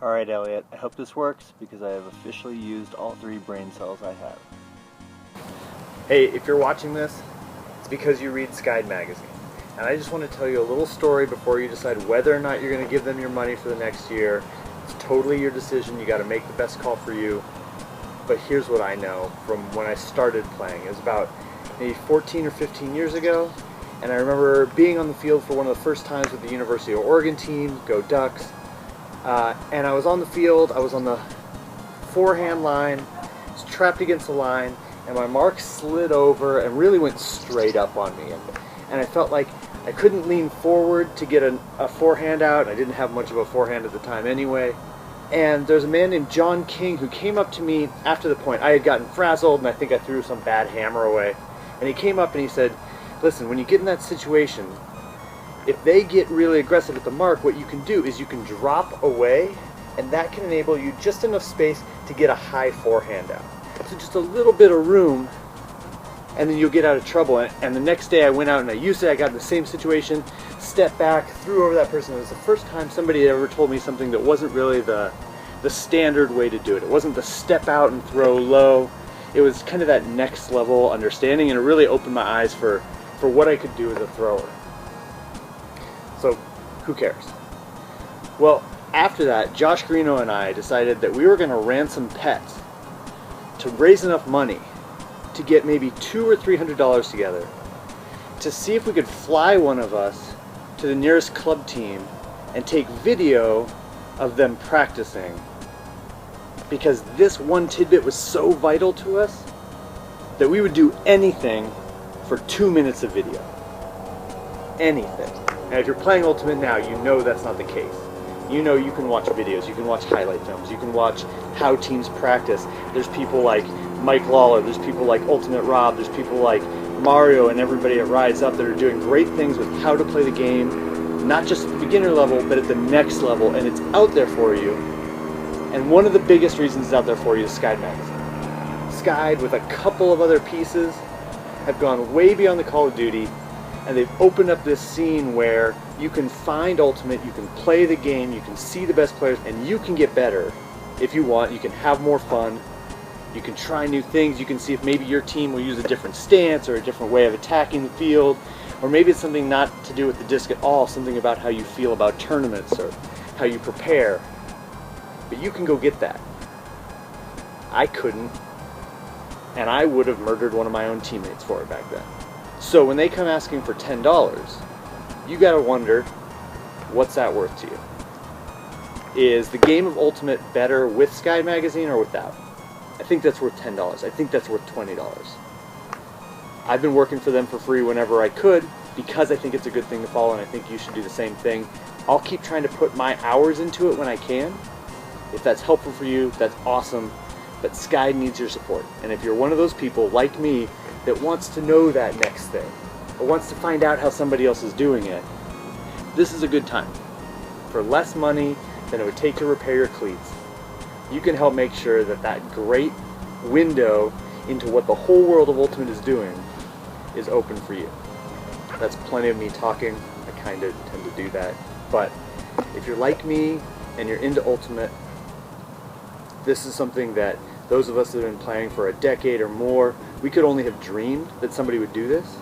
Alright, Elliot, I hope this works because I have officially used all 3 brain cells I have. Hey, if you're watching this, it's because you read Sockeye magazine. And I just want to tell you a little story before you decide whether or not you're going to give them your money for the next year. It's totally your decision. You got to make the best call for you. But here's what I know from when I started playing. It was about maybe 14 or 15 years ago. And I remember being on the field for one of the first times with the University of Oregon team, go Ducks. And I was on the field, I was on the forehand line, I was trapped against the line, and my mark slid over and really went straight up on me. And I felt like I couldn't lean forward to get a forehand out. I didn't have much of a forehand at the time anyway. And there's a man named John King who came up to me after the point. I had gotten frazzled and I think I threw some bad hammer away. And he came up and he said, listen, when you get in that situation, if they get really aggressive at the mark, what you can do is you can drop away, and that can enable you just enough space to get a high forehand out. So just a little bit of room, and then you'll get out of trouble. And the next day I went out and I used it, I got in the same situation, stepped back, threw over that person. It was the first time somebody had ever told me something that wasn't really the standard way to do it. It wasn't the step out and throw low. It was kind of that next level understanding, and it really opened my eyes for what I could do as a thrower. So, who cares? Well, after that, Josh Greeno and I decided that we were going to ransom pets to raise enough money to get maybe $200 or $300 together to see if we could fly one of us to the nearest club team and take video of them practicing, because this one tidbit was so vital to us that we would do anything for 2 minutes of video. Anything. And if you're playing Ultimate now, you know that's not the case. You know you can watch videos, you can watch highlight films, you can watch how teams practice. There's people like Mike Lawler, there's people like Ultimate Rob, there's people like Mario and everybody at Rise Up that are doing great things with how to play the game, not just at the beginner level, but at the next level, and it's out there for you. And one of the biggest reasons it's out there for you is Sockeye magazine. Sockeye, with a couple of other pieces, have gone way beyond the Call of Duty, and they've opened up this scene where you can find Ultimate, you can play the game, you can see the best players, and you can get better if you want. You can have more fun, you can try new things, you can see if maybe your team will use a different stance or a different way of attacking the field, or maybe it's something not to do with the disc at all, something about how you feel about tournaments or how you prepare. But you can go get that. I couldn't, and I would have murdered one of my own teammates for it back then. So when they come asking for $10, you gotta wonder, what's that worth to you? Is the game of Ultimate better with Sockeye magazine or without? I think that's worth $10. I think that's worth $20. I've been working for them for free whenever I could because I think it's a good thing to follow, and I think you should do the same thing. I'll keep trying to put my hours into it when I can. If that's helpful for you, that's awesome. But Sockeye needs your support. And if you're one of those people like me that wants to know that next thing, or wants to find out how somebody else is doing it, this is a good time. For less money than it would take to repair your cleats, you can help make sure that that great window into what the whole world of Ultimate is doing is open for you. That's plenty of me talking. I kind of tend to do that. But if you're like me and you're into Ultimate, this is something that those of us that have been playing for a decade or more, we could only have dreamed that somebody would do this.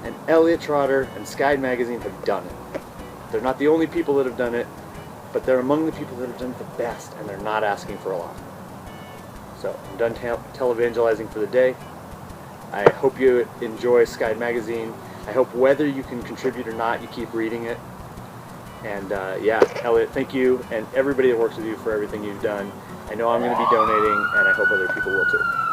And Elliot Trotter and Sockeye magazine have done it. They're not the only people that have done it, but they're among the people that have done it the best, and they're not asking for a lot. So I'm done televangelizing for the day. I hope you enjoy Sockeye magazine. I hope whether you can contribute or not, you keep reading it. And yeah, Elliot, thank you, and everybody that works with you for everything you've done. I know I'm going to be donating, and I hope other people will too.